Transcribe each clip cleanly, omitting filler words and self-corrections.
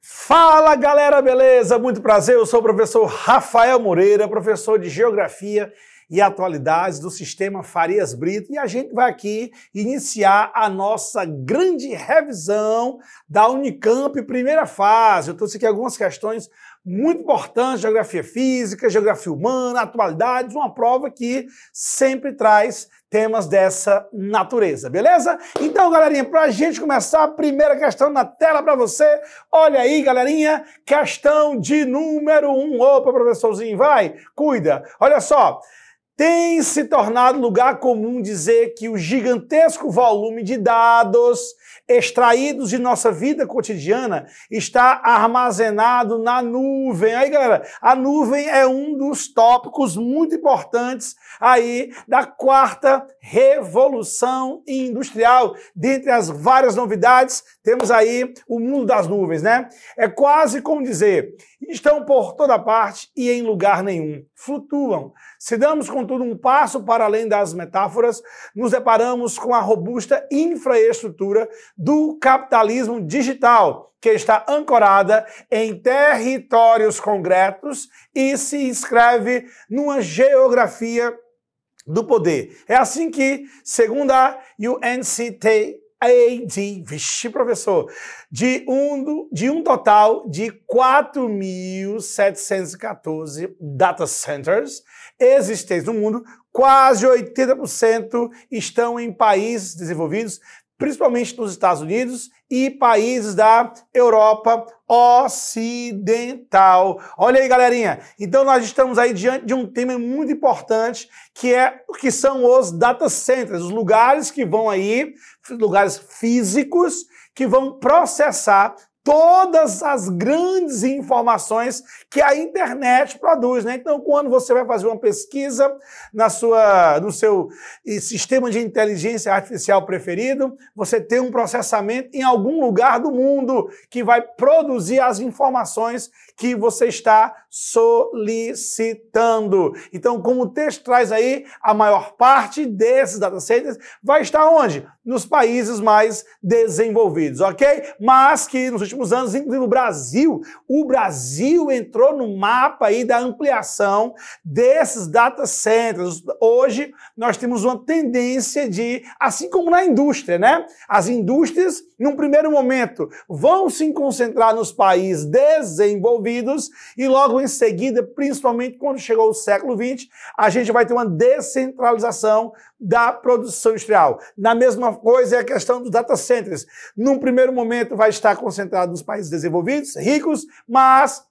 Fala galera, beleza? Muito prazer, eu sou o professor Rafael Moreira, professor de Geografia e Atualidades do Sistema Farias Brito, e a gente vai aqui iniciar a nossa grande revisão da Unicamp primeira fase. Eu trouxe aqui algumas questões muito importantes, geografia física, geografia humana, atualidades, uma prova que sempre traz temas dessa natureza, beleza? Então, galerinha, para a gente começar, a primeira questão na tela para você. Olha aí, galerinha, questão de número 1. Opa, professorzinho, vai, cuida. Olha só, tem se tornado lugar comum dizer que o gigantesco volume de dados extraídos de nossa vida cotidiana está armazenado na nuvem. Aí, galera, a nuvem é um dos tópicos muito importantes aí da quarta revolução industrial. Dentre as várias novidades, temos aí o mundo das nuvens, né? É quase como dizer, estão por toda parte e em lugar nenhum, flutuam. Se damos, contudo, um passo para além das metáforas, nos deparamos com a robusta infraestrutura do capitalismo digital, que está ancorada em territórios concretos e se inscreve numa geografia do poder. É assim que, segundo a UNCTAD, vixe, professor, de um total de 4.714 data centers existentes no mundo, quase 80% estão em países desenvolvidos, principalmente nos Estados Unidos e países da Europa Ocidental. Olha aí, galerinha. Então, nós estamos aí diante de um tema muito importante, que são os data centers, os lugares que vão aí, lugares físicos, que vão processar todas as grandes informações que a internet produz, né? Então, quando você vai fazer uma pesquisa no seu sistema de inteligência artificial preferido, você tem um processamento em algum lugar do mundo que vai produzir as informações que você está solicitando. Então, como o texto traz aí, a maior parte desses data centers vai estar onde? Nos países mais desenvolvidos, ok? Mas que nos últimos anos, inclusive o Brasil entrou no mapa aí da ampliação desses data centers. Hoje, nós temos uma tendência de, assim como na indústria, né? As indústrias, num primeiro momento, vão se concentrar nos países desenvolvidos e logo em seguida, principalmente quando chegou o século XX, a gente vai ter uma descentralização da produção industrial. Na mesma coisa é a questão dos data centers. Num primeiro momento vai estar concentrado nos países desenvolvidos, ricos, mas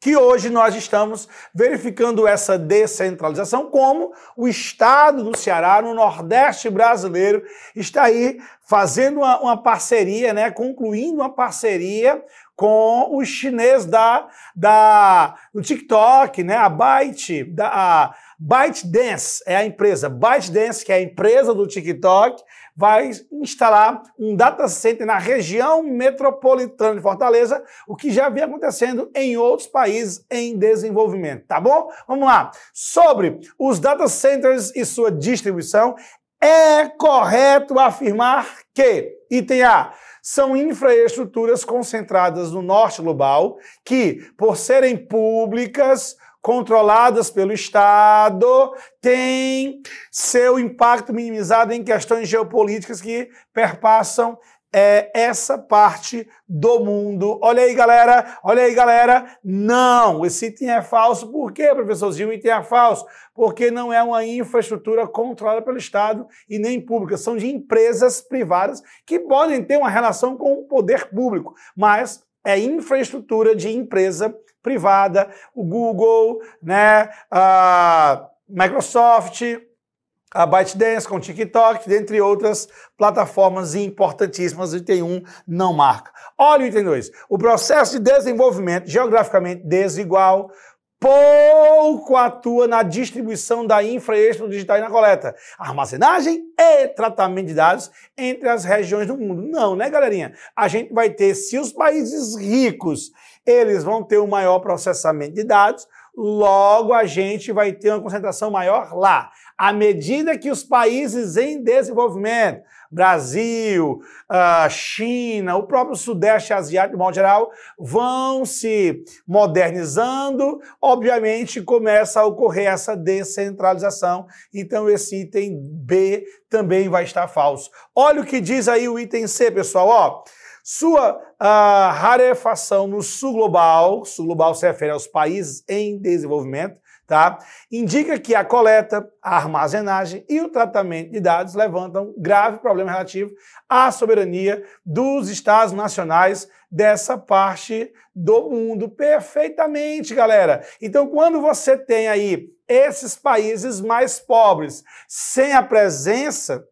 que hoje nós estamos verificando essa descentralização, como o estado do Ceará, no Nordeste brasileiro, está aí fazendo uma parceria, né, concluindo uma parceria com os chineses do TikTok, né, a ByteDance é a empresa. ByteDance, que é a empresa do TikTok, vai instalar um data center na região metropolitana de Fortaleza, o que já vem acontecendo em outros países em desenvolvimento, tá bom? Vamos lá. Sobre os data centers e sua distribuição, é correto afirmar que, item A, são infraestruturas concentradas no norte global que, por serem públicas, controladas pelo Estado, têm seu impacto minimizado em questões geopolíticas que perpassam essa parte do mundo. Olha aí, galera. Não, esse item é falso. Por quê, professorzinho? O item é falso. Porque não é uma infraestrutura controlada pelo Estado e nem pública. São de empresas privadas que podem ter uma relação com o poder público, mas é infraestrutura de empresa privada, o Google, né, a Microsoft, a ByteDance com o TikTok, dentre outras plataformas importantíssimas. Item 1 não marca. Olha o item 2. O processo de desenvolvimento geograficamente desigual pouco atua na distribuição da infraestrutura digital e na coleta, armazenagem e tratamento de dados entre as regiões do mundo. Não, né, galerinha? A gente vai ter, se os países ricos, eles vão ter um maior processamento de dados, logo a gente vai ter uma concentração maior lá. À medida que os países em desenvolvimento, Brasil, China, o próprio Sudeste Asiático, de modo geral, vão se modernizando, obviamente começa a ocorrer essa descentralização. Então esse item B também vai estar falso. Olha o que diz aí o item C, pessoal. Ó, sua rarefação no sul global se refere aos países em desenvolvimento, tá? Indica que a coleta, a armazenagem e o tratamento de dados levantam grave problema relativo à soberania dos estados nacionais dessa parte do mundo. Perfeitamente, galera. Então, quando você tem aí esses países mais pobres sem a presença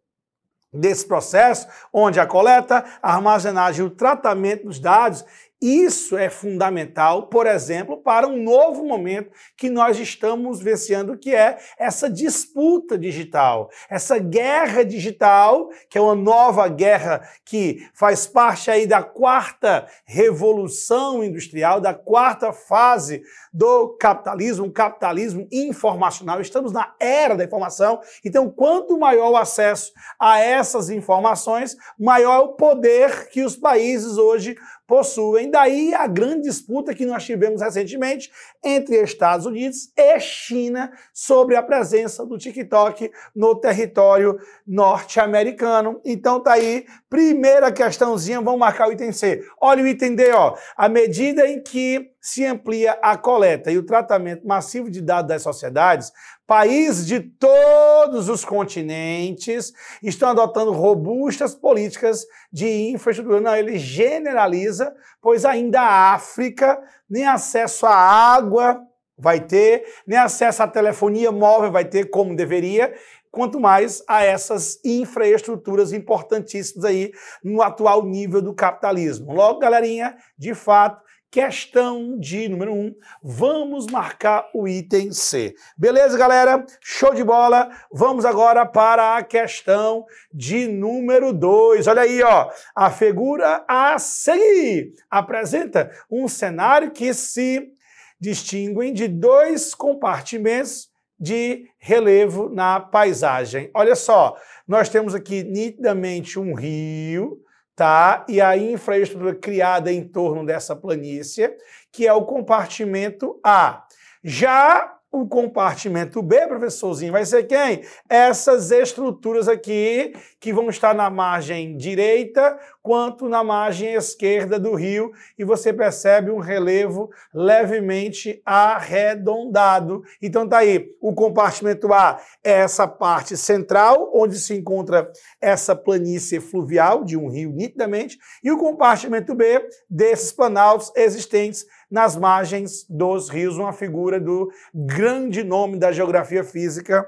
desse processo, onde a coleta, a armazenagem e o tratamento dos dados, isso é fundamental, por exemplo, para um novo momento que nós estamos vivenciando, que é essa disputa digital, essa guerra digital, que é uma nova guerra que faz parte aí da quarta revolução industrial, da quarta fase do capitalismo, um capitalismo informacional. Estamos na era da informação, então quanto maior o acesso a essas informações, maior é o poder que os países hoje possuem. Daí a grande disputa que nós tivemos recentemente entre Estados Unidos e China sobre a presença do TikTok no território norte-americano. Então tá aí, primeira questãozinha, vamos marcar o item C. Olha o item D, ó. À medida em que se amplia a coleta e o tratamento massivo de dados das sociedades, países de todos os continentes estão adotando robustas políticas de infraestrutura. Não, ele generaliza, pois ainda a África nem acesso à água vai ter, nem acesso à telefonia móvel vai ter como deveria, quanto mais a essas infraestruturas importantíssimas aí no atual nível do capitalismo. Logo, galerinha, de fato, questão de número 1, vamos marcar o item C. Beleza, galera? Show de bola. Vamos agora para a questão de número 2. Olha aí, ó. A figura a seguir apresenta um cenário que se distinguem de dois compartimentos de relevo na paisagem. Olha só, nós temos aqui nitidamente um rio, tá? E a infraestrutura criada em torno dessa planície, que é o compartimento A. Já o compartimento B, professorzinho, vai ser quem? Essas estruturas aqui, que vão estar na margem direita, quanto na margem esquerda do rio, e você percebe um relevo levemente arredondado. Então tá aí, o compartimento A é essa parte central, onde se encontra essa planície fluvial de um rio nitidamente, e o compartimento B desses planaltos existentes nas margens dos rios, uma figura do grande nome da geografia física,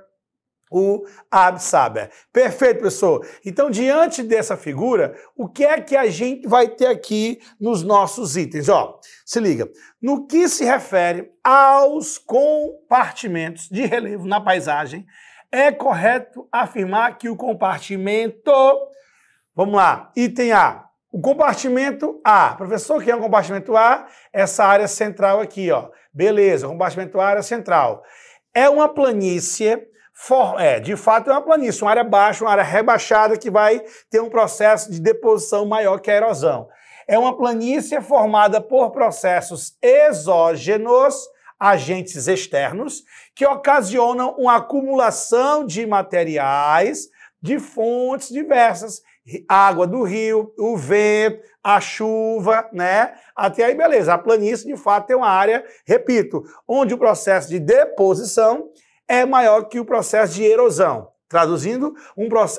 o Abbe Saber. Perfeito, professor. Então, diante dessa figura, o que é que a gente vai ter aqui nos nossos itens? Ó, se liga. No que se refere aos compartimentos de relevo na paisagem, é correto afirmar que o compartimento... Vamos lá, item A. O compartimento A. Professor, o que é um compartimento A? Essa área central aqui, ó. Beleza, o compartimento A, área central. É uma planície, de fato é uma planície, uma área baixa, uma área rebaixada que vai ter um processo de deposição maior que a erosão. É uma planície formada por processos exógenos, agentes externos, que ocasionam uma acumulação de materiais de fontes diversas, água do rio, o vento, a chuva, né? Até aí, beleza. A planície, de fato, é uma área, repito, onde o processo de deposição é maior que o processo de erosão. Traduzindo,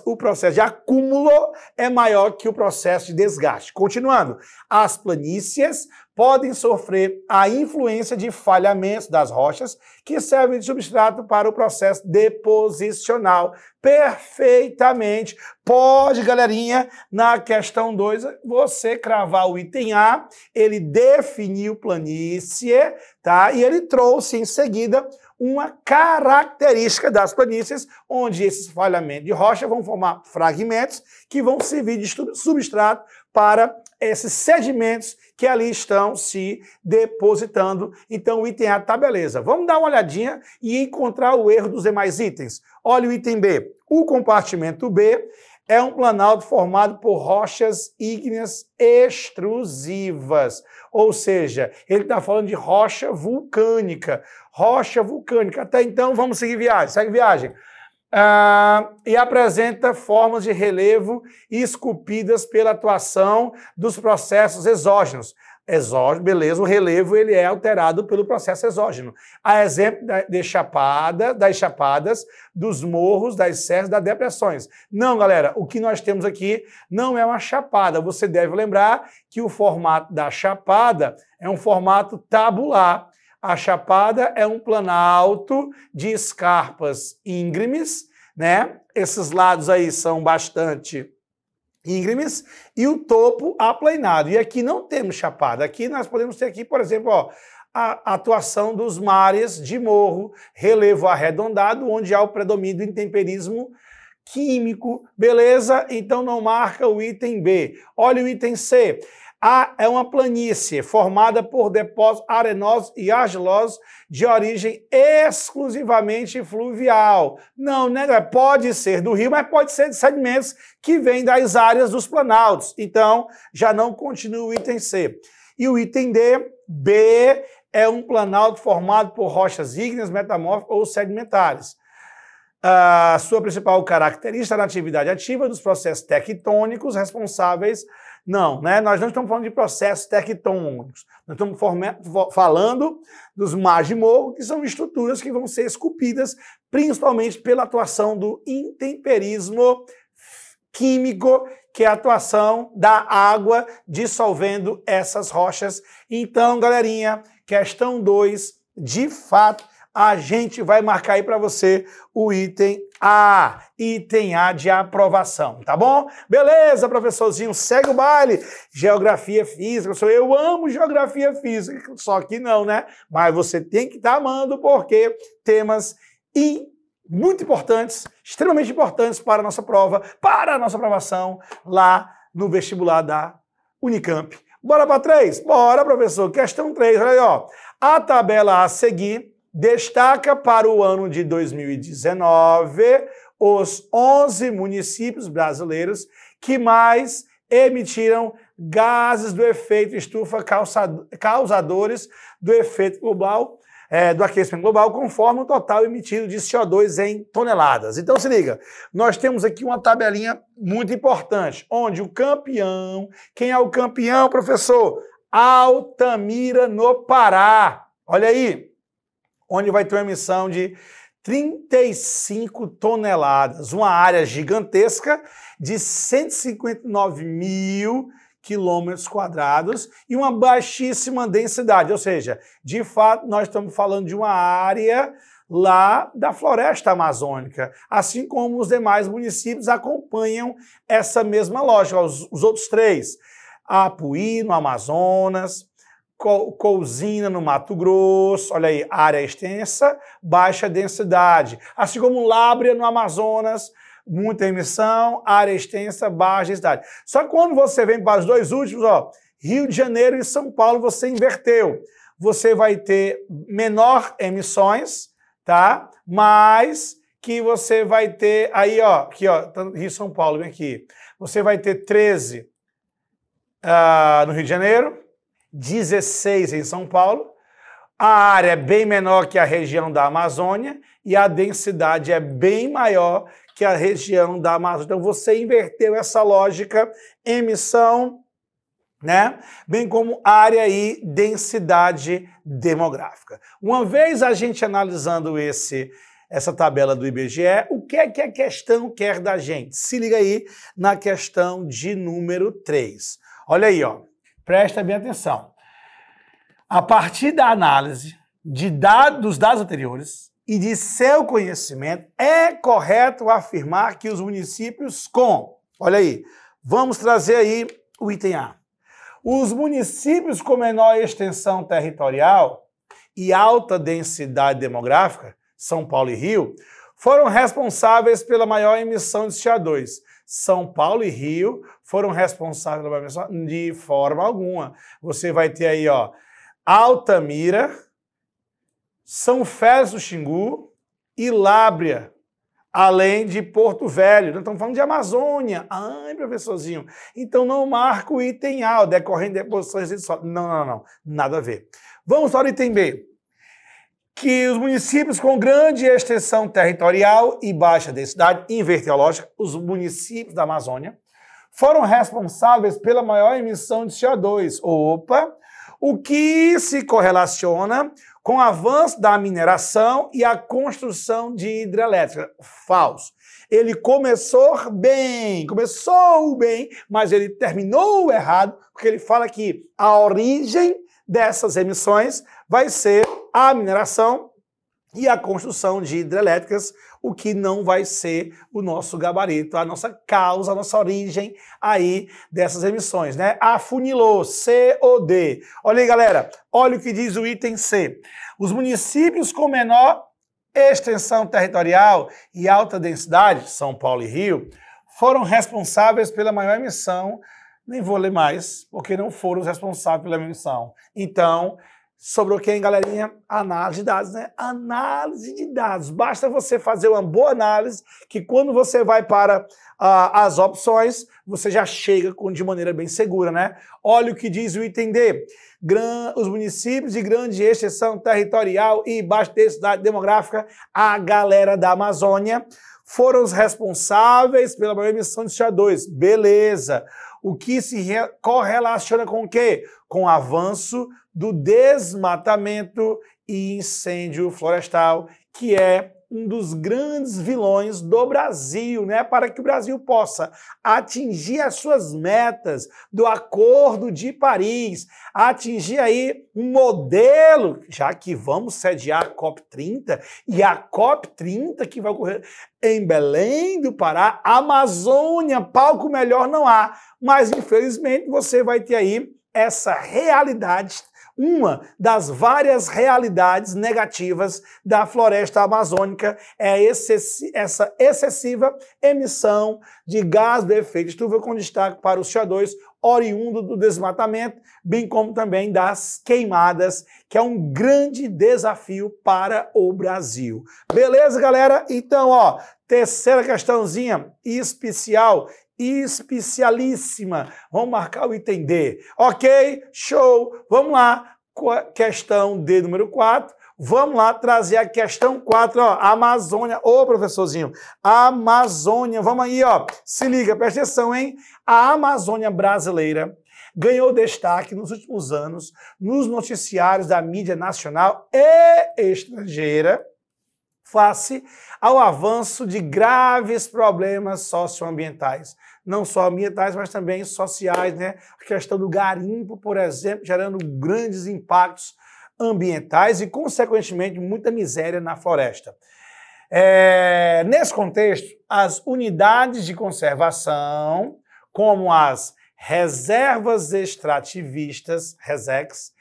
o processo de acúmulo é maior que o processo de desgaste. Continuando, as planícies podem sofrer a influência de falhamentos das rochas que servem de substrato para o processo deposicional. Perfeitamente. Pode, galerinha, na questão 2, você cravar o item A, ele definiu planície, tá? E ele trouxe em seguida uma característica das planícies, onde esses falhamentos de rocha vão formar fragmentos que vão servir de substrato para esses sedimentos que ali estão se depositando. Então o item A tá beleza. Vamos dar uma olhadinha e encontrar o erro dos demais itens. Olha o item B. O compartimento B é um planalto formado por rochas ígneas extrusivas. Ou seja, ele está falando de rocha vulcânica. Rocha vulcânica. Até então, vamos seguir viagem. Segue viagem. E apresenta formas de relevo esculpidas pela atuação dos processos exógenos. Exógeno, beleza, o relevo ele é alterado pelo processo exógeno. A exemplo das chapadas, dos morros, das serras, das depressões. Não, galera, o que nós temos aqui não é uma chapada. Você deve lembrar que o formato da chapada é um formato tabular. A chapada é um planalto de escarpas íngremes, né? Esses lados aí são bastante íngremes e o topo aplanado. E aqui não temos chapada. Aqui nós podemos ter aqui, por exemplo, ó, a atuação dos mares de morro, relevo arredondado, onde há o predomínio do intemperismo químico, beleza? Então não marca o item B. Olha o item C. A é uma planície formada por depósitos arenosos e argilosos de origem exclusivamente fluvial. Não, né? Pode ser do rio, mas pode ser de sedimentos que vêm das áreas dos planaltos. Então, já não continua o item C. E o item D, B, é um planalto formado por rochas ígneas, metamórficas ou sedimentares. A sua principal característica é a atividade ativa dos processos tectônicos responsáveis. Não, né? Nós não estamos falando de processos tectônicos. Nós estamos falando dos mares de morro, que são estruturas que vão ser esculpidas principalmente pela atuação do intemperismo químico, que é a atuação da água dissolvendo essas rochas. Então, galerinha, questão 2, de fato, a gente vai marcar aí para você o item A, item A de aprovação, tá bom? Beleza, professorzinho, segue o baile. Geografia física, eu amo geografia física, só que não, né? Mas você tem que estar amando, porque temas muito importantes, extremamente importantes para a nossa prova, para a nossa aprovação lá no vestibular da Unicamp. Bora para 3? Bora, professor. Questão 3, olha aí, ó. A tabela a seguir destaca para o ano de 2019 os 11 municípios brasileiros que mais emitiram gases do efeito estufa causadores do efeito global, do aquecimento global, conforme o total emitido de CO2 em toneladas. Então se liga, nós temos aqui uma tabelinha muito importante, onde o campeão, quem é o campeão, professor? Altamira, no Pará. Olha aí, onde vai ter uma emissão de 35 toneladas, uma área gigantesca de 159 mil quilômetros quadrados e uma baixíssima densidade, ou seja, de fato nós estamos falando de uma área lá da floresta amazônica, assim como os demais municípios acompanham essa mesma lógica, os outros 3, Apuí, no Amazonas, Cousina, no Mato Grosso, olha aí, área extensa, baixa densidade. Assim como Lábrea, no Amazonas, muita emissão, área extensa, baixa densidade. Só que quando você vem para os 2 últimos, ó, Rio de Janeiro e São Paulo, você inverteu. Você vai ter menor emissões, tá? Mas que você vai ter, aí, ó, aqui, ó, Rio e São Paulo, vem aqui. Você vai ter 13 no Rio de Janeiro, 16 em São Paulo, a área é bem menor que a região da Amazônia e a densidade é bem maior que a região da Amazônia. Então você inverteu essa lógica, emissão, né? Bem como área e densidade demográfica. Uma vez a gente analisando essa tabela do IBGE, o que é que a questão quer da gente? Se liga aí na questão de número 3. Olha aí, ó. Presta bem atenção. A partir da análise dos dados anteriores e de seu conhecimento, é correto afirmar que os municípios olha aí, vamos trazer aí o item A. Os municípios com menor extensão territorial e alta densidade demográfica, São Paulo e Rio, foram responsáveis pela maior emissão de CO2. São Paulo e Rio foram responsáveis pela maior emissão? De forma alguma. Você vai ter aí, ó, Altamira, São Félix do Xingu e Lábrea, além de Porto Velho. Nós estamos falando de Amazônia. Ai, professorzinho. Então não marca o item A, o decorrente de deposições de solo. Não. Nada a ver. Vamos para o item B. Que os municípios com grande extensão territorial e baixa densidade inverteológica, os municípios da Amazônia, foram responsáveis pela maior emissão de CO2. Opa! O que se correlaciona com o avanço da mineração e a construção de hidrelétrica. Falso. Ele começou bem, mas ele terminou errado, porque ele fala que a origem dessas emissões vai ser a mineração e a construção de hidrelétricas, o que não vai ser o nosso gabarito, a nossa causa, a nossa origem aí dessas emissões, né? Afunilou, COD. Olha aí, galera, olha o que diz o item C. Os municípios com menor extensão territorial e alta densidade, São Paulo e Rio, foram responsáveis pela maior emissão. Nem vou ler mais, porque não foram os responsáveis pela emissão. Então, sobrou quem, galerinha? Análise de dados, né? Análise de dados. Basta você fazer uma boa análise, que quando você vai para as opções, você já chega de maneira bem segura, né? Olha o que diz o item D. Os municípios de grande extensão territorial e baixa densidade demográfica, a galera da Amazônia, foram os responsáveis pela maior emissão de CO2. Beleza. O que se correlaciona com o quê? Com o avanço do desmatamento e incêndio florestal, que é um dos grandes vilões do Brasil, né? Para que o Brasil possa atingir as suas metas do Acordo de Paris, atingir aí um modelo, já que vamos sediar a COP30, e a COP30 que vai ocorrer em Belém do Pará, Amazônia, palco melhor não há, mas infelizmente você vai ter aí essa realidade, uma das várias realidades negativas da floresta amazônica é essa excessiva emissão de gás do efeito estufa, com destaque para o CO2 oriundo do desmatamento, bem como também das queimadas, que é um grande desafio para o Brasil. Beleza, galera? Então, ó, terceira questãozinha especialíssima. Vamos marcar o item D. Ok? Show! Vamos lá. Questão D número 4. Vamos lá trazer a questão 4, ó. Amazônia. Ô, professorzinho. Amazônia. Vamos aí, ó. Se liga, presta atenção, hein? A Amazônia brasileira ganhou destaque nos últimos anos nos noticiários da mídia nacional e estrangeira, face ao avanço de graves problemas socioambientais. Não só ambientais, mas também sociais, né? A questão do garimpo, por exemplo, gerando grandes impactos ambientais e, consequentemente, muita miséria na floresta. Nesse contexto, as unidades de conservação, como as reservas extrativistas, RESEX,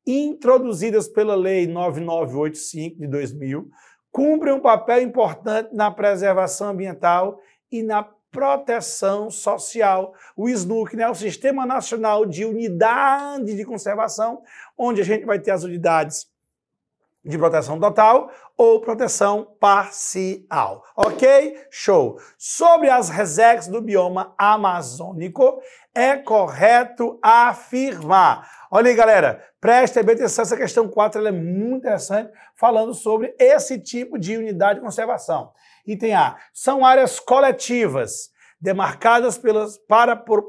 introduzidas pela Lei 9985 de 2000, cumprem um papel importante na preservação ambiental e na proteção social. O SNUC, né, o Sistema Nacional de Unidade de Conservação, onde a gente vai ter as unidades de proteção total ou proteção parcial. Ok? Show! Sobre as RESEX do bioma amazônico, é correto afirmar. Olha aí, galera, preste bem atenção, essa questão 4 ela é muito interessante, falando sobre esse tipo de unidade de conservação. Item A, são áreas coletivas, demarcadas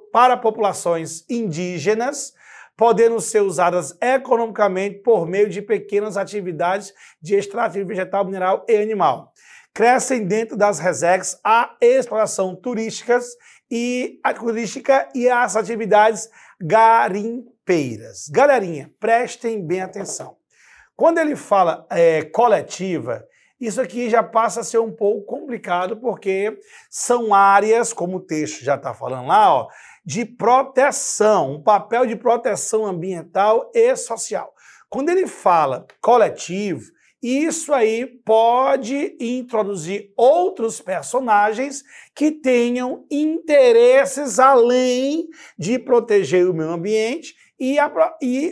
para populações indígenas, podendo ser usadas economicamente por meio de pequenas atividades de extrativo vegetal, mineral e animal. Crescem dentro das RESEX a exploração turística e as atividades garimpeiras. Galerinha, prestem bem atenção. Quando ele fala coletiva, isso aqui já passa a ser um pouco complicado, porque são áreas, como o texto já está falando lá, ó, de proteção, um papel de proteção ambiental e social. Quando ele fala coletivo, isso aí pode introduzir outros personagens que tenham interesses além de proteger o meio ambiente e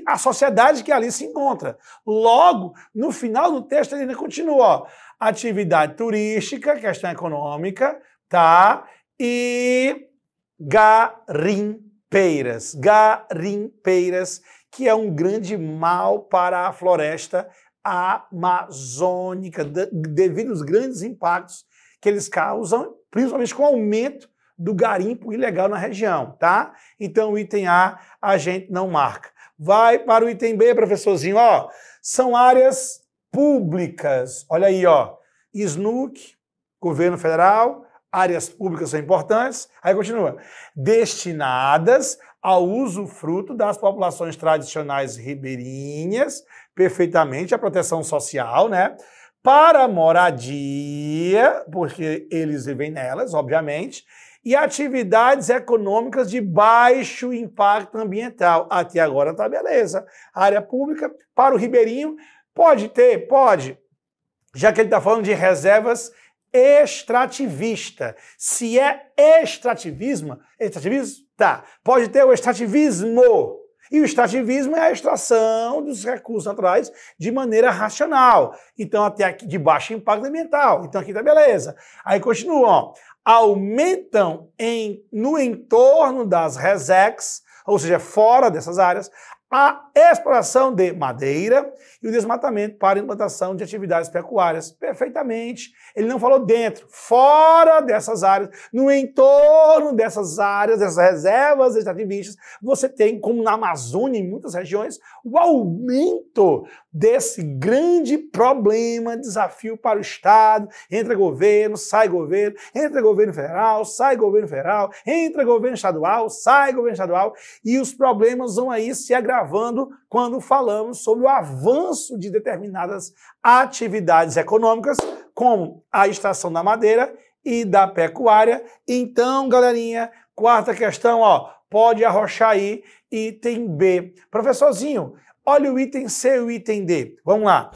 a sociedade que ali se encontra. Logo, no final do texto, ele ainda continua, ó, atividade turística, questão econômica, tá? E garimpeiras, que é um grande mal para a floresta amazônica, devido aos grandes impactos que eles causam, principalmente com o aumento do garimpo ilegal na região, tá? Então o item A gente não marca. Vai para o item B, professorzinho, ó, são áreas públicas. Olha aí, ó, SNUC, governo federal, áreas públicas são importantes. Aí continua. Destinadas ao usufruto das populações tradicionais ribeirinhas, perfeitamente, a proteção social, né? Para moradia, porque eles vivem nelas, obviamente, e atividades econômicas de baixo impacto ambiental. Até agora tá beleza. Área pública para o ribeirinho, pode ter, pode, já que ele está falando de reservas extrativista. Se é extrativismo, tá, pode ter o extrativismo. E o extrativismo é a extração dos recursos naturais de maneira racional. Então, até aqui de baixo impacto ambiental. Então, aqui tá beleza. Aí continua, ó. Aumentam no entorno das RESECs, ou seja, fora dessas áreas, a exploração de madeira e o desmatamento para implantação de atividades pecuárias. Perfeitamente. Ele não falou dentro, fora dessas áreas, no entorno dessas áreas, dessas reservas extrativistas, você tem, como na Amazônia, em muitas regiões, o aumento desse grande problema, desafio para o Estado. Entra governo, sai governo, entra governo federal, sai governo federal, entra governo estadual, sai governo estadual, e os problemas vão aí se agravando quando falamos sobre o avanço de determinadas atividades econômicas, como a extração da madeira e da pecuária. Então, galerinha, quarta questão, ó, pode arrochar aí, item B. Professorzinho, olha o item C e o item D. Vamos lá.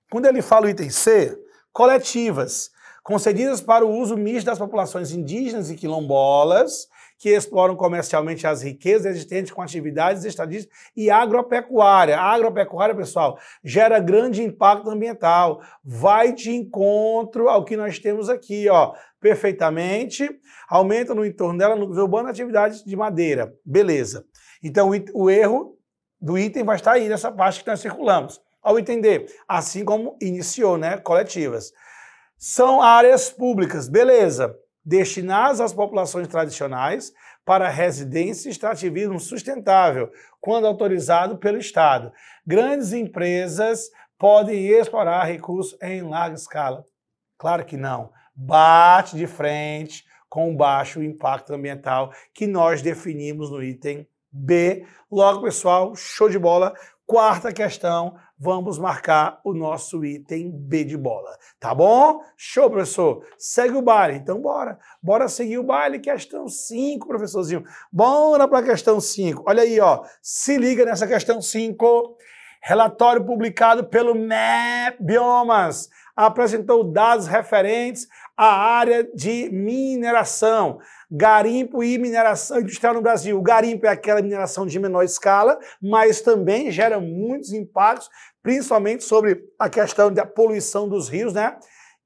Quando ele fala o item C, coletivas, concedidas para o uso misto das populações indígenas e quilombolas, que exploram comercialmente as riquezas existentes com atividades extrativistas e agropecuária. A agropecuária, pessoal, gera grande impacto ambiental. Vai de encontro ao que nós temos aqui, ó, perfeitamente. Aumenta no entorno dela, núcleos urbanos, atividades de madeira. Beleza. Então, o erro do item vai estar aí nessa parte que nós circulamos. Ao entender, assim como iniciou, né, coletivas. São áreas públicas, beleza. Destinadas às populações tradicionais para residência e extrativismo sustentável, quando autorizado pelo Estado. Grandes empresas podem explorar recursos em larga escala. Claro que não. Bate de frente com o baixo impacto ambiental que nós definimos no item B. Logo, pessoal, show de bola. Quarta questão, vamos marcar o nosso item B de bola. Tá bom? Show, professor. Segue o baile. Então, bora. Bora seguir o baile. Questão 5, professorzinho. Bora para a questão 5. Olha aí, ó. Se liga nessa questão 5. Relatório publicado pelo MEP Biomas apresentou dados referentes à área de mineração, garimpo e mineração industrial no Brasil. O garimpo é aquela mineração de menor escala, mas também gera muitos impactos, principalmente sobre a questão da poluição dos rios, né?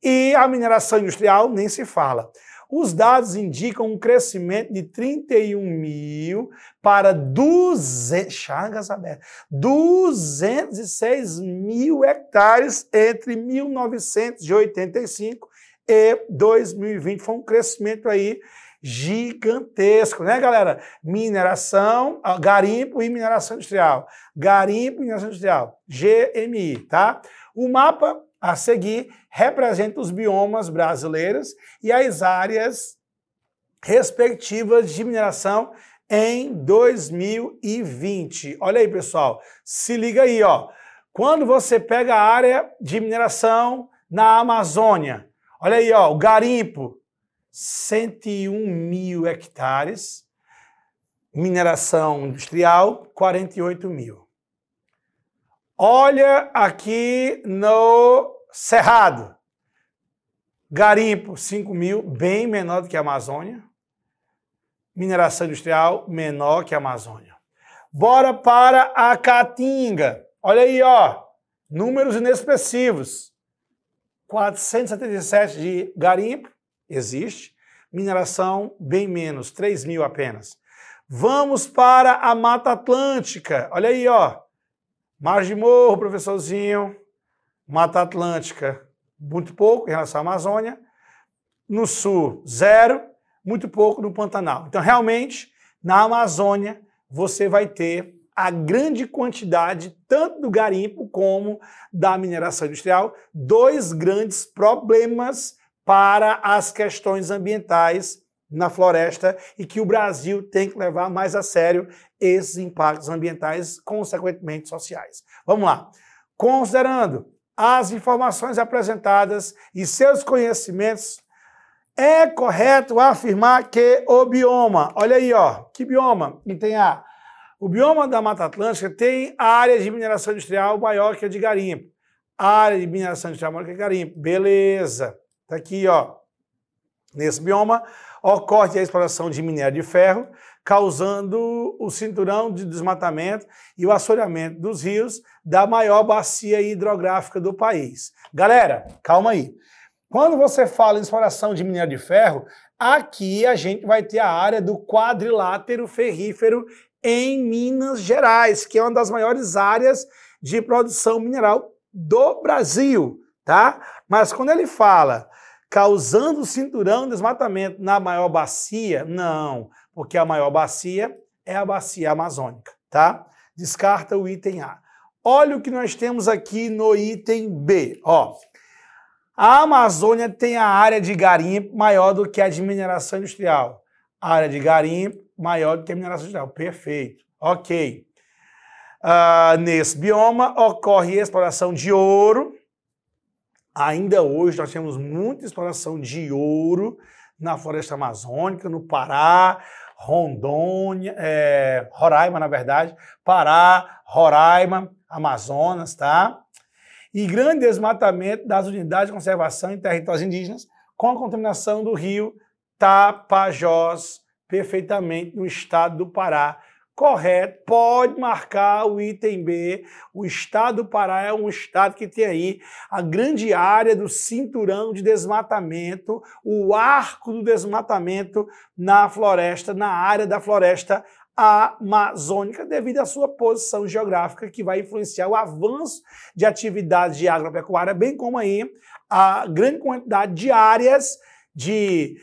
E a mineração industrial nem se fala. Os dados indicam um crescimento de 31 mil para 206 mil hectares entre 1985 e 2020. Foi um crescimento aí gigantesco, né, galera? Mineração, garimpo e mineração industrial. Garimpo e mineração industrial, GMI, tá? O mapa a seguir representa os biomas brasileiros e as áreas respectivas de mineração em 2020. Olha aí, pessoal, se liga aí, ó. Quando você pega a área de mineração na Amazônia, olha aí, ó, o garimpo, 101 mil hectares, mineração industrial, 48 mil. Olha aqui no Cerrado. Garimpo, 5 mil, bem menor do que a Amazônia. Mineração industrial, menor que a Amazônia. Bora para a Caatinga. Olha aí, ó. Números inexpressivos. 477 de garimpo, existe. Mineração, bem menos, 3 mil apenas. Vamos para a Mata Atlântica. Olha aí, ó. Margem de Morro, professorzinho. Mata Atlântica, muito pouco em relação à Amazônia. No Sul, 0. Muito pouco no Pantanal. Então, realmente, na Amazônia, você vai ter a grande quantidade, tanto do garimpo como da mineração industrial, 2 grandes problemas para as questões ambientais na floresta e que o Brasil tem que levar mais a sério esses impactos ambientais, consequentemente sociais. Vamos lá. Considerando as informações apresentadas e seus conhecimentos, é correto afirmar que o bioma, olha aí, ó, que bioma? E tem o bioma da Mata Atlântica tem área de mineração industrial maior que a de garimpo. Área de mineração industrial maior que a de garimpo. Beleza. Tá aqui, ó. Nesse bioma ocorre a exploração de minério de ferro, causando o cinturão de desmatamento e o assoreamento dos rios da maior bacia hidrográfica do país. Galera, calma aí. Quando você fala em exploração de minério de ferro, aqui a gente vai ter a área do quadrilátero ferrífero em Minas Gerais, que é uma das maiores áreas de produção mineral do Brasil, tá? Mas quando ele fala causando cinturão de desmatamento na maior bacia, não, porque a maior bacia é a bacia amazônica, tá? Descarta o item A. Olha o que nós temos aqui no item B, ó. A Amazônia tem a área de garimpo maior do que a de mineração industrial. A área de garimpo maior do que a mineração industrial. Perfeito. Ok. Nesse bioma ocorre exploração de ouro. Ainda hoje nós temos muita exploração de ouro na floresta amazônica, no Pará, Rondônia, Roraima, na verdade. Pará, Roraima, Amazonas, tá? E grande desmatamento das unidades de conservação em territórios indígenas com a contaminação do rio Tapajós, perfeitamente no estado do Pará. Correto, pode marcar o item B. O estado do Pará é um estado que tem aí a grande área do cinturão de desmatamento, o arco do desmatamento na floresta, na área da floresta amazônica, devido à sua posição geográfica, que vai influenciar o avanço de atividades de agropecuária, bem como aí a grande quantidade de áreas de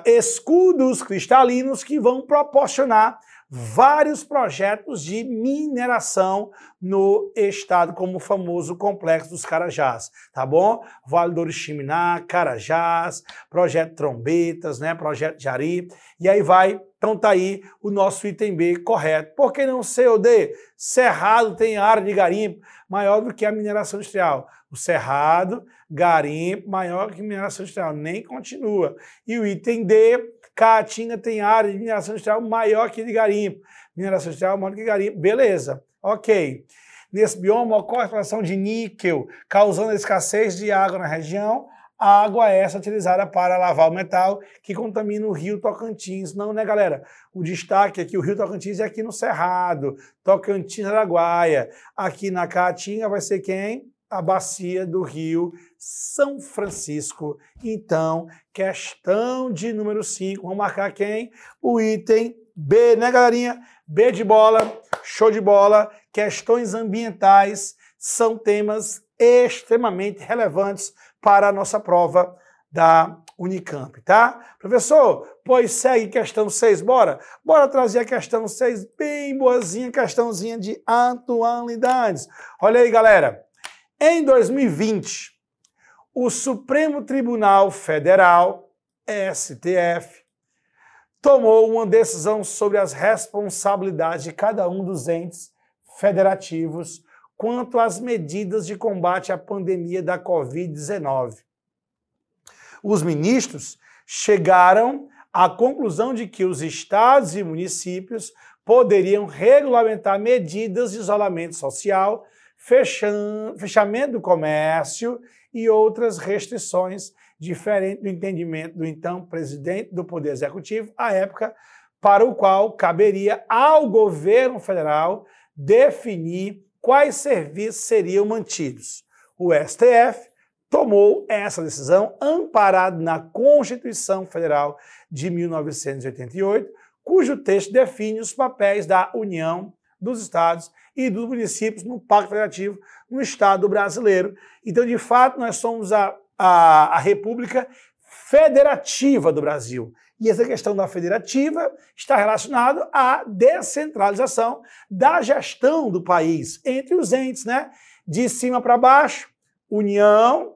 escudos cristalinos que vão proporcionar vários projetos de mineração no estado, como o famoso Complexo dos Carajás, tá bom? Vale do Oriximiná, Carajás, Projeto Trombetas, né? Projeto Jari, e aí vai. Então tá aí o nosso item B correto. Por que não C ou D? Cerrado tem área de garimpo maior do que a mineração industrial. O Cerrado, garimpo maior que a mineração industrial, nem continua. E o item D, Caatinga tem área de mineração industrial maior que de garimpo. Mineração industrial maior que garimpo. Beleza, ok. Nesse bioma ocorre a exploração de níquel, causando a escassez de água na região. A água essa utilizada para lavar o metal que contamina o rio Tocantins. Não, né, galera? O destaque aqui, o rio Tocantins é aqui no Cerrado, Tocantins, Araguaia. Aqui na Caatinga vai ser quem? A bacia do rio São Francisco. Então, questão de número 5. Vamos marcar quem? O item B, né, galerinha? B de bola, show de bola. Questões ambientais são temas extremamente relevantes para a nossa prova da Unicamp, tá? Professor, pois segue questão 6, bora? Bora trazer a questão 6, bem boazinha, questãozinha de atualidades. Olha aí, galera. Em 2020, o Supremo Tribunal Federal, STF, tomou uma decisão sobre as responsabilidades de cada um dos entes federativos quanto às medidas de combate à pandemia da Covid-19. Os ministros chegaram à conclusão de que os estados e municípios poderiam regulamentar medidas de isolamento social, fechamento do comércio e outras restrições diferentes do entendimento do então presidente do Poder Executivo, à época, para o qual caberia ao governo federal definir quais serviços seriam mantidos. O STF tomou essa decisão amparado na Constituição Federal de 1988, cujo texto define os papéis da União, dos estados e dos municípios no Pacto Federativo no Estado brasileiro. Então, de fato, nós somos a República Federativa do Brasil. E essa questão da federativa está relacionada à descentralização da gestão do país entre os entes, né? De cima para baixo, União,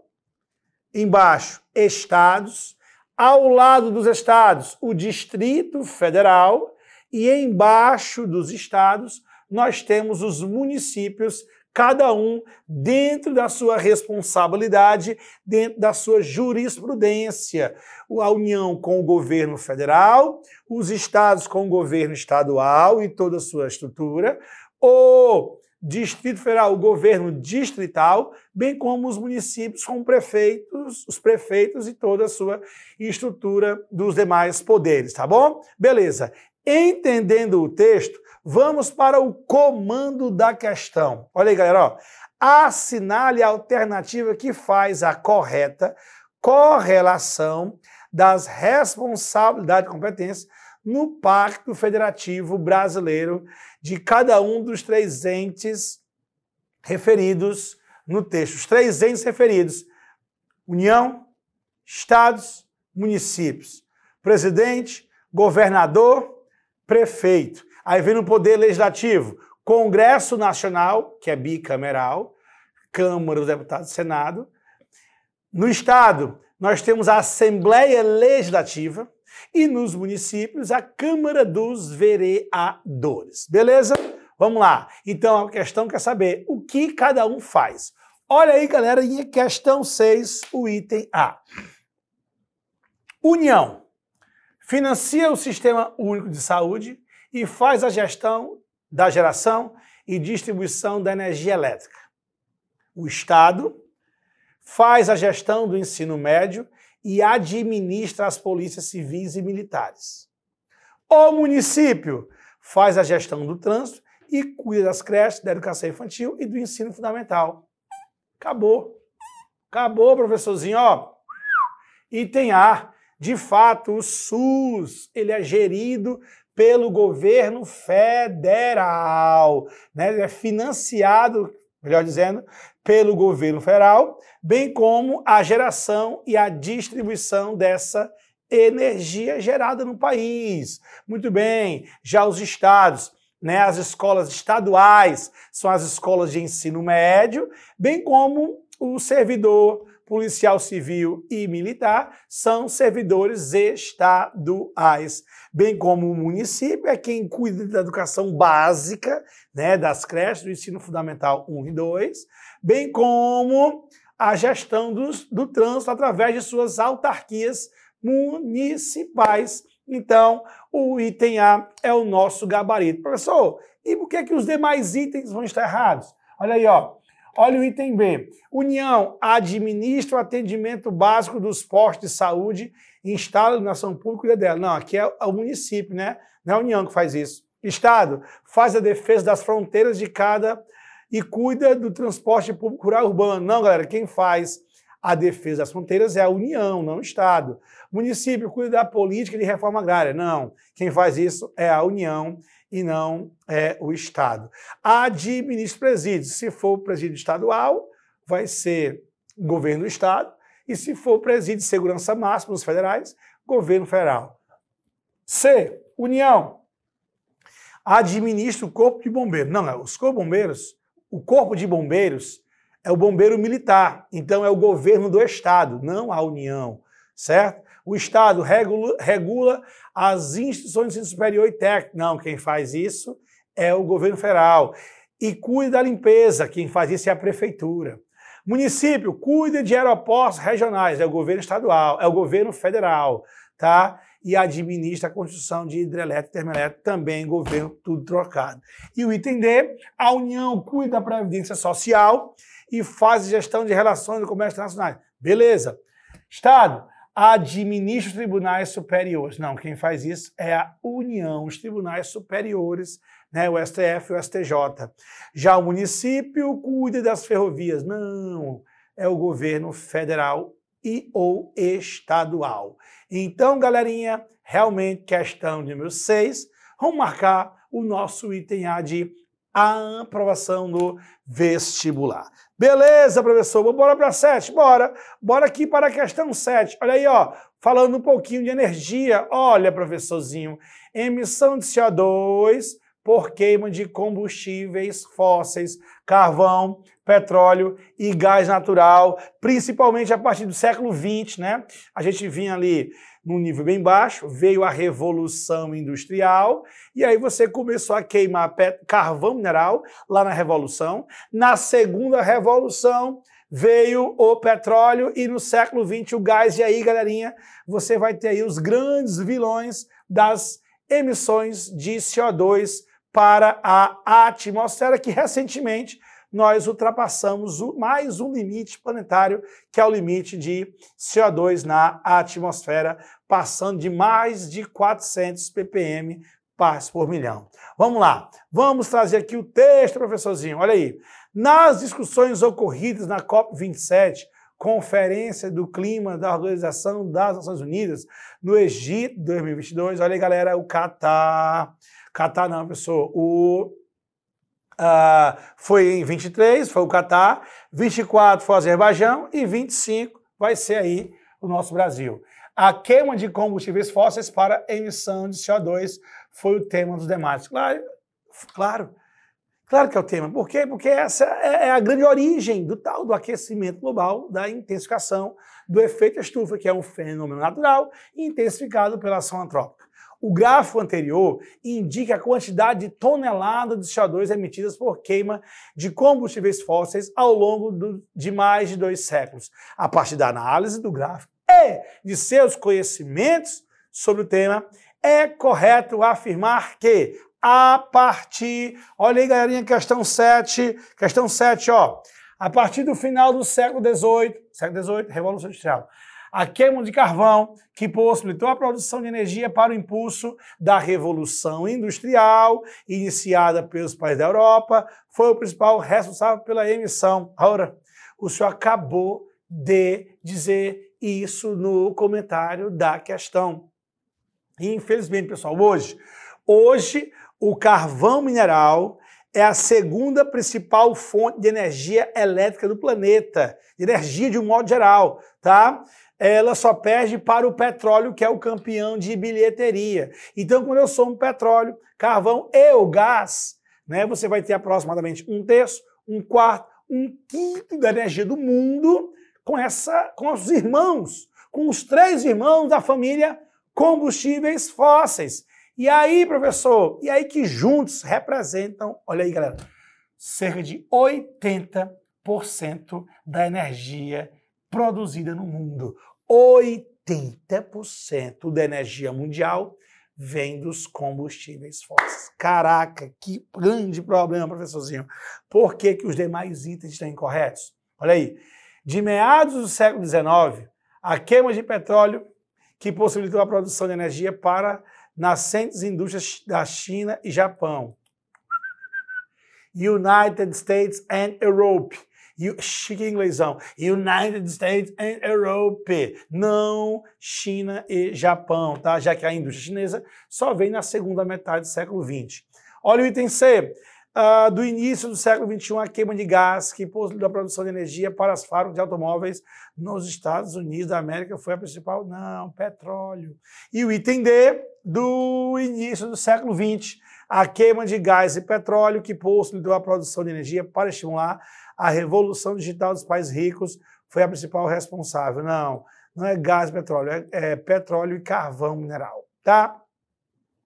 embaixo, estados, ao lado dos estados, o Distrito Federal, e embaixo dos estados nós temos os municípios, cada um dentro da sua responsabilidade, dentro da sua jurisprudência. A União com o governo federal, os estados com o governo estadual e toda a sua estrutura, o Distrito Federal, o governo distrital, bem como os municípios com prefeitos, os prefeitos e toda a sua estrutura dos demais poderes, tá bom? Beleza. Entendendo o texto, vamos para o comando da questão. Olha aí, galera, ó. Assinale a alternativa que faz a correta correlação das responsabilidades e competências no Pacto Federativo Brasileiro de cada um dos três entes referidos no texto. Os três entes referidos: União, estados, municípios. Presidente, governador, prefeito. Aí vem no Poder Legislativo, Congresso Nacional, que é bicameral, Câmara dos Deputados e Senado. No Estado, nós temos a Assembleia Legislativa e nos municípios, a Câmara dos Vereadores. Beleza? Vamos lá. Então, a questão quer saber o que cada um faz. Olha aí, galera, em questão 6, o item A. União financia o Sistema Único de Saúde e faz a gestão da geração e distribuição da energia elétrica. O Estado faz a gestão do ensino médio e administra as polícias civis e militares. O município faz a gestão do trânsito e cuida das creches, da educação infantil e do ensino fundamental. Acabou. Acabou, professorzinho, ó. Item A. De fato, o SUS, ele é gerido pelo governo federal, né? Ele é financiado, melhor dizendo, pelo governo federal, bem como a geração e a distribuição dessa energia gerada no país. Muito bem, já os estados, né, as escolas estaduais são as escolas de ensino médio, bem como o servidor policial civil e militar são servidores estaduais, bem como o município é quem cuida da educação básica, né, das creches, do ensino fundamental 1 e 2, bem como a gestão do trânsito através de suas autarquias municipais. Então, o item A é o nosso gabarito. Professor, e por que os demais itens vão estar errados? Olha aí, ó. Olha o item B. União administra o atendimento básico dos postos de saúde e instala a iluminação pública e cuida dela. Não, aqui é o município, né? Não é a União que faz isso. Estado faz a defesa das fronteiras de cada e cuida do transporte público rural urbano. Não, galera, quem faz a defesa das fronteiras é a União, não o Estado. Município cuida da política de reforma agrária. Não, quem faz isso é a União e não é o Estado. Administra presídios. Se for presídio estadual, vai ser governo do Estado. E se for presídio de segurança máxima, os federais, governo federal. C. União administra o corpo de bombeiros. Não, os bombeiros, o corpo de bombeiros é o bombeiro militar. Então é o governo do Estado, não a União, certo? O Estado regula as instituições de ensino superior e técnico. Não, quem faz isso é o governo federal. E cuida da limpeza, quem faz isso é a prefeitura. Município cuida de aeroportos regionais, é o governo estadual, é o governo federal, tá? e administra a construção de hidrelétrica e termoelétrica, também governo, tudo trocado. E o item D, a União cuida da Previdência Social e faz gestão de relações do comércio internacional. Beleza. Estado, administra os tribunais superiores. Não, quem faz isso é a União, os tribunais superiores, né, o STF e o STJ. Já o município cuida das ferrovias. Não, é o governo federal e ou estadual. Então, galerinha, realmente questão número 6, vamos marcar o nosso item A de a aprovação no vestibular. Beleza, professor? Bora para 7? Bora. Bora aqui para a questão 7. Olha aí, ó, falando um pouquinho de energia. Olha, professorzinho, emissão de CO2 por queima de combustíveis fósseis, carvão, petróleo e gás natural, principalmente a partir do século XX, né? A gente vinha ali num nível bem baixo, veio a Revolução Industrial, e aí você começou a queimar carvão mineral lá na Revolução. Na segunda Revolução veio o petróleo e no século XX o gás. E aí, galerinha, você vai ter aí os grandes vilões das emissões de CO2 para a atmosfera, que recentemente nós ultrapassamos mais um limite planetário, que é o limite de CO2 na atmosfera, passando de mais de 400 ppm partes por milhão. Vamos lá, vamos trazer aqui o texto, professorzinho, olha aí. Nas discussões ocorridas na COP27, Conferência do Clima da Organização das Nações Unidas, no Egito, 2022, olha aí, galera, o Catar não, pessoal, foi em 23, foi o Catar, 24 foi o Azerbaijão e 25 vai ser aí o nosso Brasil. A queima de combustíveis fósseis para emissão de CO2 foi o tema dos demais. Claro que é o tema. Por quê? Porque essa é a grande origem do tal do aquecimento global, da intensificação do efeito estufa, que é um fenômeno natural intensificado pela ação antrópica. O gráfico anterior indica a quantidade de toneladas de CO2 emitidas por queima de combustíveis fósseis ao longo de mais de 2 séculos. A partir da análise do gráfico e de seus conhecimentos sobre o tema, é correto afirmar que olha aí, galerinha, questão 7, ó, a partir do final do século XVIII, Revolução Industrial, a queima de carvão, que possibilitou a produção de energia para o impulso da Revolução Industrial, iniciada pelos países da Europa, foi o principal responsável pela emissão. Ora, o senhor acabou de dizer isso no comentário da questão. Infelizmente, pessoal, hoje o carvão mineral é a segunda principal fonte de energia elétrica do planeta, de energia de um modo geral, tá? Ela só perde para o petróleo, que é o campeão de bilheteria. Então, quando eu somo petróleo, carvão e o gás, né, você vai ter aproximadamente 1/3, 1/4, 1/5 da energia do mundo com os irmãos, com os 3 irmãos da família combustíveis fósseis. E aí, professor, que juntos representam, olha aí, galera, cerca de 80% da energia produzida no mundo. 80% da energia mundial vem dos combustíveis fósseis. Caraca, que grande problema, professorzinho. Por que os demais itens estão incorretos? Olha aí, de meados do século XIX, a queima de petróleo que possibilitou a produção de energia para nascentes indústrias da China e Japão. United States and Europe. Chique inglêsão. United States and Europe. Não China e Japão, tá? Já que a indústria chinesa só vem na segunda metade do século XX. Olha o item C. Do início do século XXI, a queima de gás que possibilitou a produção de energia para as fábricas de automóveis nos Estados Unidos da América foi a principal? Não, petróleo. E o item D, do início do século XX, a queima de gás e petróleo que possibilitou a produção de energia para estimular a revolução digital dos países ricos foi a principal responsável. Não é gás e petróleo, é petróleo e carvão mineral, tá?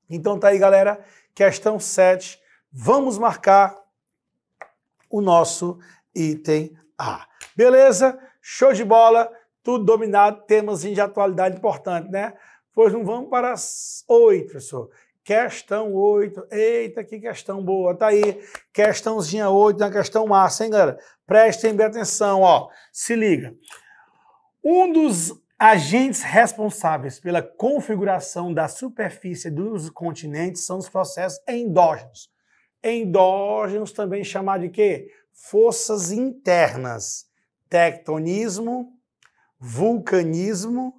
Então tá aí, galera, questão 7. Vamos marcar o nosso item A. Beleza? Show de bola, tudo dominado, temas de atualidade importante, né? Pois não vamos para as 8, professor. Questão 8. Eita, que questão boa. Tá aí. Questãozinha 8, uma questão massa, hein, galera? Prestem bem atenção, ó. Se liga. Um dos agentes responsáveis pela configuração da superfície dos continentes são os processos endógenos. Endógenos também chamado de quê? Forças internas. Tectonismo, vulcanismo,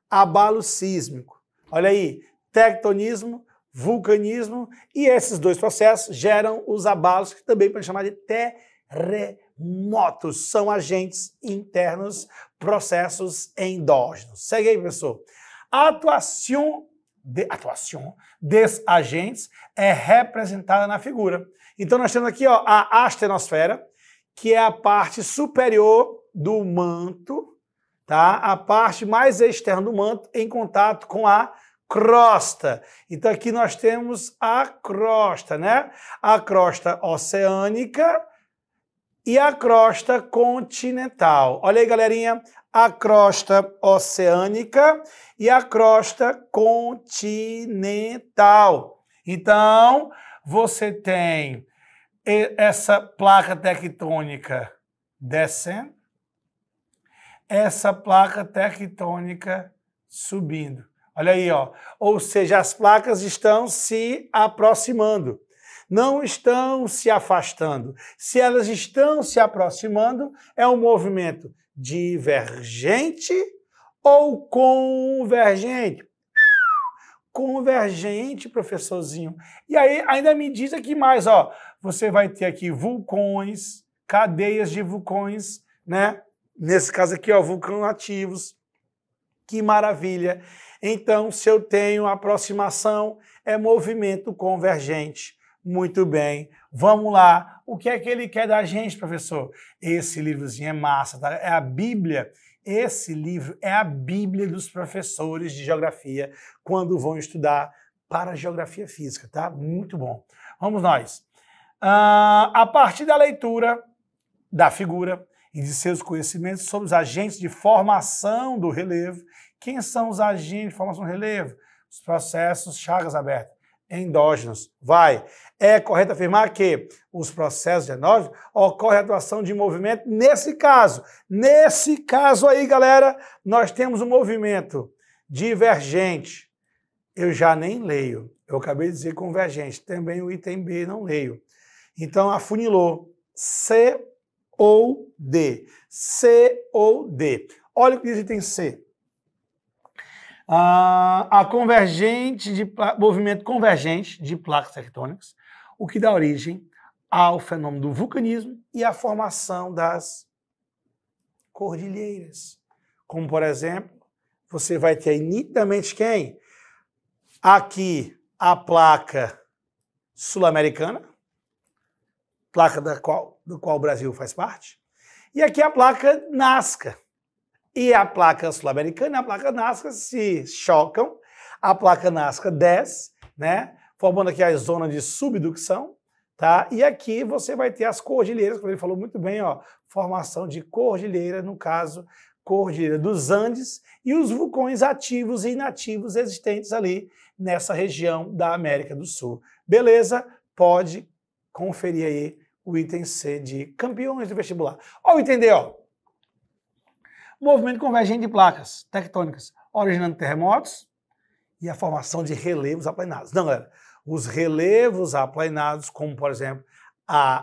abalo sísmico. Olha aí, tectonismo, vulcanismo, e esses dois processos geram os abalos, que também podem chamar de terremotos. São agentes internos, processos endógenos. Segue aí, professor. A atuação desses agentes é representada na figura. Então nós temos aqui, ó, a astenosfera, que é a parte superior do manto, tá? A parte mais externa do manto em contato com a crosta. Então aqui nós temos a crosta, né? A crosta oceânica e a crosta continental. Olha aí, galerinha, a crosta oceânica e a crosta continental. Então, você tem essa placa tectônica descendo, essa placa tectônica subindo. Olha aí, ó. Ou seja, as placas estão se aproximando, não estão se afastando. Se elas estão se aproximando, é um movimento divergente ou convergente? Convergente, professorzinho. E aí, ainda me diz aqui mais, ó. Você vai ter aqui vulcões, cadeias de vulcões, né? Nesse caso aqui, ó, vulcões ativos. Que maravilha. Então, se eu tenho aproximação, é movimento convergente. Muito bem. Vamos lá. O que é que ele quer da gente, professor? Esse livrozinho é massa, tá? É a Bíblia. Esse livro é a Bíblia dos professores de geografia quando vão estudar para geografia física, tá? Muito bom. Vamos nós. A partir da leitura da figura e de seus conhecimentos sobre os agentes de formação do relevo. Quem são os agentes de formação do relevo? Os processos, chagas abertas, endógenos. Vai. É correto afirmar que os processos endógenos ocorre a atuação de movimento nesse caso. Nesse caso aí, galera, nós temos um movimento divergente. Eu já nem leio. Eu acabei de dizer convergente. Também o item B não leio. Então, afunilou. C ou D. C ou D. Olha o que diz o item C. A movimento convergente de placas tectônicas, o que dá origem ao fenômeno do vulcanismo e à formação das cordilheiras. Como, por exemplo, você vai ter aí nitidamente quem? Aqui a placa sul-americana, placa do qual o Brasil faz parte, e aqui a placa Nazca. E a placa sul-americana e a placa Nazca se chocam, a placa Nazca desce, né, formando aqui a zona de subducção, tá? E aqui você vai ter as cordilheiras, como ele falou muito bem, ó, formação de cordilheira, no caso, cordilheira dos Andes, e os vulcões ativos e inativos existentes ali nessa região da América do Sul. Beleza? Pode conferir aí o item C de campeões do vestibular. Ó o item D, ó. Movimento convergente de placas tectônicas, originando terremotos e a formação de relevos aplainados. Não, galera, os relevos aplainados, como, por exemplo,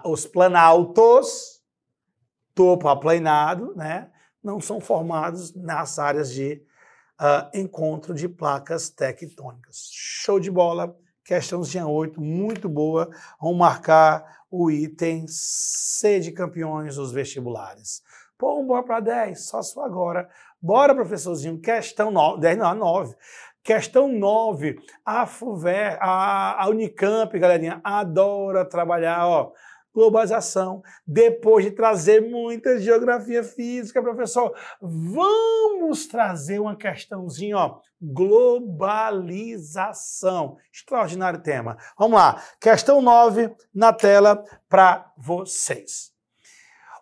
os planaltos, topo aplanado, né, não são formados nas áreas de encontro de placas tectônicas. Show de bola, questãozinha 8, muito boa. Vamos marcar o item C de campeões dos vestibulares. Pô, bora para 10, só sua agora. Bora, professorzinho, questão 9, 10 não, 9. Questão 9, a Unicamp, galerinha, adora trabalhar, ó, globalização. Depois de trazer muita geografia física, professor, vamos trazer uma questãozinha, ó, globalização. Extraordinário tema. Vamos lá, questão 9 na tela para vocês.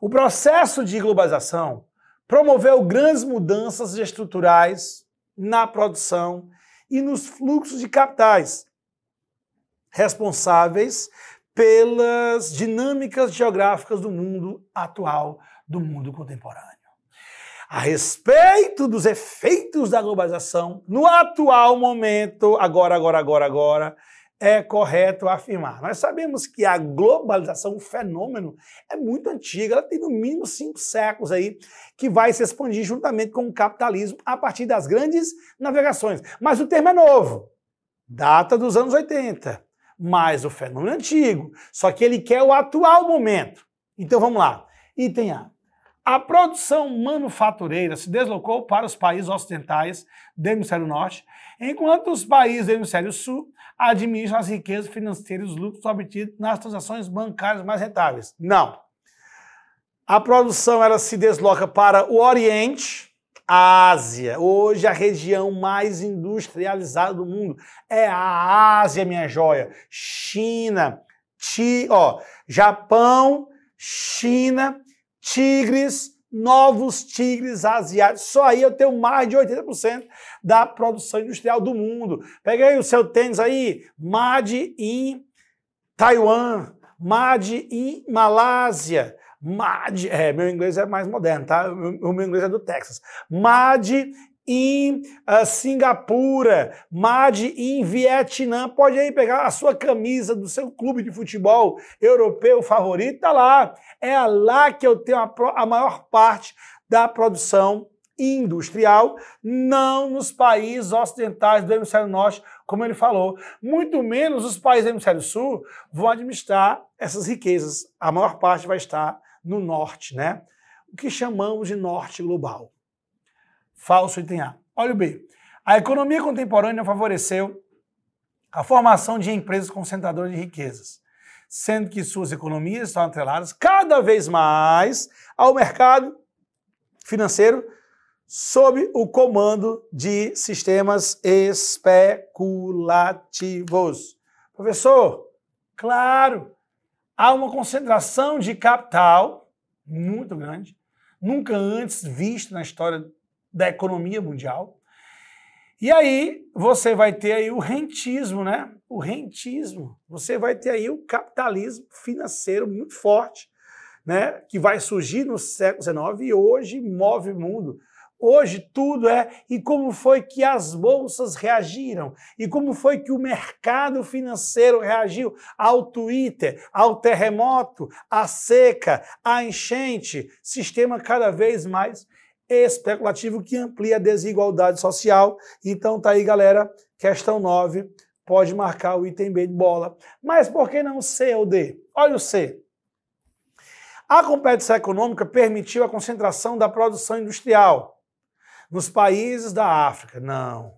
O processo de globalização promoveu grandes mudanças estruturais na produção e nos fluxos de capitais, responsáveis pelas dinâmicas geográficas do mundo atual, do mundo contemporâneo. A respeito dos efeitos da globalização, no atual momento, agora, é correto afirmar. Nós sabemos que a globalização, o fenômeno, é muito antigo, ela tem no mínimo 5 séculos aí, que vai se expandir juntamente com o capitalismo a partir das grandes navegações. Mas o termo é novo, data dos anos 80, mas o fenômeno é antigo, só que ele quer o atual momento. Então vamos lá. Item A. A produção manufatureira se deslocou para os países ocidentais do hemisfério norte, enquanto os países do hemisfério sul administram as riquezas financeiras e os lucros obtidos nas transações bancárias mais rentáveis. Não. A produção ela se desloca para o Oriente, a Ásia. Hoje a região mais industrializada do mundo é a Ásia, minha joia. China, Japão, China, tigres, novos tigres asiáticos. Só aí eu tenho mais de 80% da produção industrial do mundo. Pega aí o seu tênis aí, Made in Taiwan, Made in Malásia, meu inglês é mais moderno, tá? O meu inglês é do Texas. Made em Singapura, Made em Vietnã. Pode aí pegar a sua camisa do seu clube de futebol europeu favorito, tá lá. É lá que eu tenho a maior parte da produção industrial, não nos países ocidentais do hemisfério norte, como ele falou. Muito menos os países do hemisfério sul vão administrar essas riquezas. A maior parte vai estar no norte, né? O que chamamos de norte global. Falso item A. Olha o B. A economia contemporânea favoreceu a formação de empresas concentradoras de riquezas, sendo que suas economias estão atreladas cada vez mais ao mercado financeiro sob o comando de sistemas especulativos. Professor, claro, há uma concentração de capital muito grande, nunca antes vista na história da economia mundial. E aí você vai ter aí o rentismo, né? O rentismo. Você vai ter aí o capitalismo financeiro muito forte, né? Que vai surgir no século XIX e hoje move o mundo. Hoje tudo e como foi que as bolsas reagiram? E como foi que o mercado financeiro reagiu ao Twitter, ao terremoto, à seca, à enchente? Sistema cada vez mais especulativo que amplia a desigualdade social. Então tá aí, galera, questão 9, pode marcar o item B de bola. Mas por que não C ou D? Olha o C. A competição econômica permitiu a concentração da produção industrial nos países da África. Não,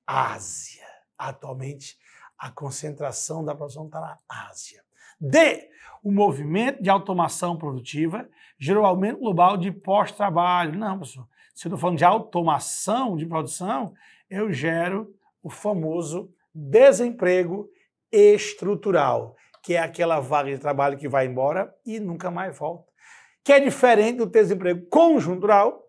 Ásia. Atualmente, a concentração da produção está na Ásia. D. O movimento de automação produtiva gerou aumento global de pós-trabalho. Não, professor. Se eu estou falando de automação de produção, eu gero o famoso desemprego estrutural, que é aquela vaga de trabalho que vai embora e nunca mais volta. Que é diferente do desemprego conjuntural,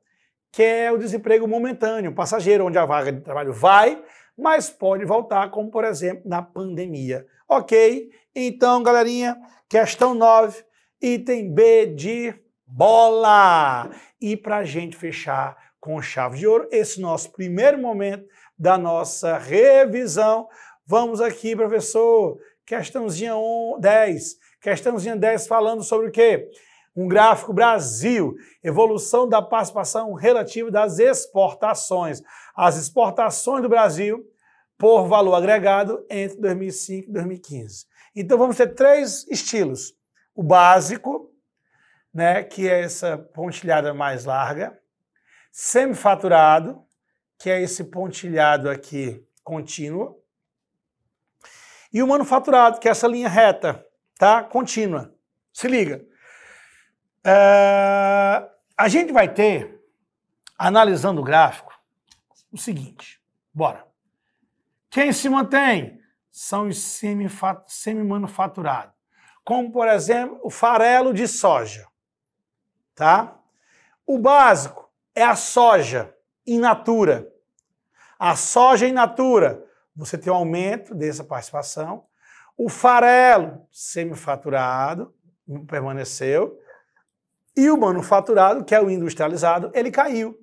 que é o desemprego momentâneo, passageiro, onde a vaga de trabalho vai, mas pode voltar, como por exemplo na pandemia. Ok? Então, galerinha, questão 9, item B de bola. E para a gente fechar com chave de ouro, esse nosso primeiro momento da nossa revisão, vamos aqui, professor, questãozinha 10. Questãozinha 10 falando sobre o quê? Um gráfico Brasil, evolução da participação relativa das exportações. As exportações do Brasil por valor agregado entre 2005 e 2015. Então vamos ter 3 estilos. O básico, né, que é essa pontilhada mais larga. Semifaturado, que é esse pontilhado aqui contínuo. E o manufaturado, que é essa linha reta, tá? Contínua. Se liga. A gente vai ter, analisando o gráfico, o seguinte. Bora. Quem se mantém são os semi-manufaturados, como, por exemplo, o farelo de soja. Tá? O básico é a soja in natura. A soja in natura, você tem um aumento dessa participação. O farelo semifaturado permaneceu. E o manufaturado, que é o industrializado, ele caiu.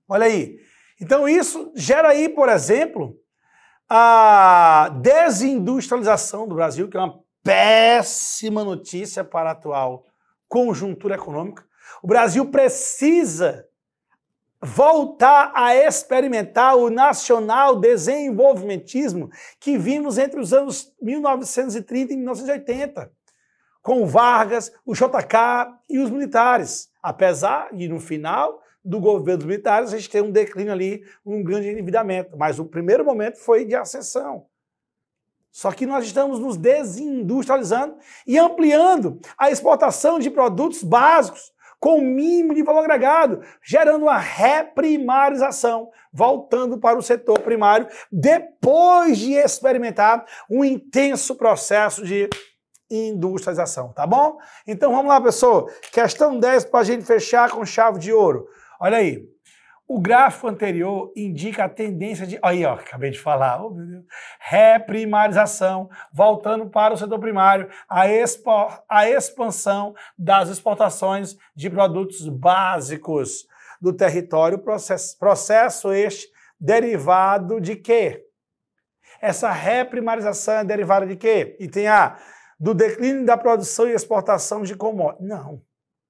Olha aí. Então isso gera aí, por exemplo, a desindustrialização do Brasil, que é uma péssima notícia para a atual conjuntura econômica. O Brasil precisa voltar a experimentar o nacional desenvolvimentismo que vimos entre os anos 1930 e 1980, com o Vargas, o JK e os militares. Apesar de, no final do governo dos militares, a gente ter um declínio ali, um grande endividamento. Mas o primeiro momento foi de ascensão. Só que nós estamos nos desindustrializando e ampliando a exportação de produtos básicos com mínimo de valor agregado, gerando uma reprimarização, voltando para o setor primário, depois de experimentar um intenso processo de industrialização, tá bom? Então vamos lá, pessoal. Questão 10 para a gente fechar com chave de ouro. Olha aí. O gráfico anterior indica a tendência de... Aí, ó, acabei de falar. Oh, meu Deus. Reprimarização, voltando para o setor primário, a expansão das exportações de produtos básicos do território, processo este derivado de quê? Essa reprimarização é derivada de quê? Item A, do declínio da produção e exportação de commodities. Não.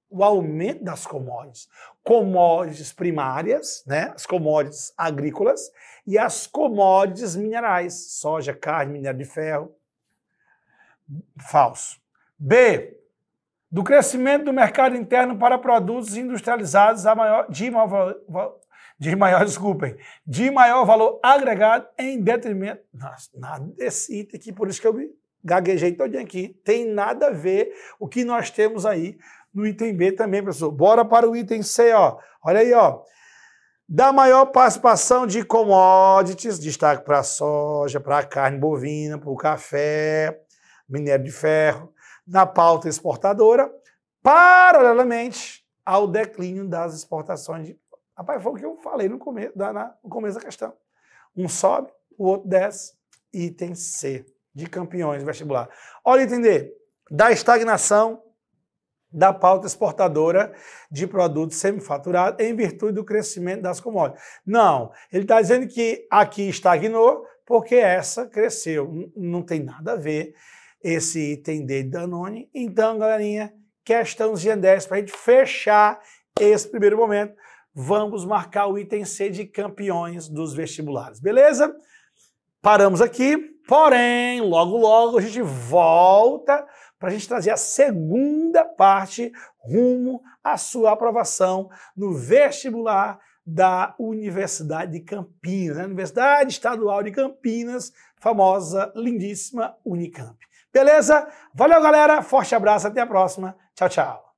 O aumento das commodities. Commodities primárias, né? As commodities agrícolas e as commodities minerais. Soja, carne, minério de ferro. Falso. B, do crescimento do mercado interno para produtos industrializados de maior valor agregado em detrimento... Nossa, nada desse item aqui, por isso que eu me gaguejei todinho aqui. Tem nada a ver o que nós temos aí no item B também, professor. Bora para o item C, ó. Olha aí, ó. Da maior participação de commodities, destaque para a soja, para a carne bovina, para o café, minério de ferro, na pauta exportadora, paralelamente ao declínio das exportações de... Rapaz, foi o que eu falei no começo da questão. Um sobe, o outro desce. Item C, de campeões vestibular. Olha o item D, da estagnação da pauta exportadora de produtos semifaturados em virtude do crescimento das commodities. Não, ele está dizendo que aqui estagnou porque essa cresceu. Não tem nada a ver esse item D de Danone. Então, galerinha, questãozinha 10 para a gente fechar esse primeiro momento. Vamos marcar o item C de campeões dos vestibulares, beleza? Paramos aqui, porém, logo, logo a gente volta para a gente trazer a segunda parte rumo à sua aprovação no vestibular da Universidade de Campinas, né? Universidade Estadual de Campinas, famosa, lindíssima Unicamp. Beleza? Valeu, galera. Forte abraço. Até a próxima. Tchau, tchau.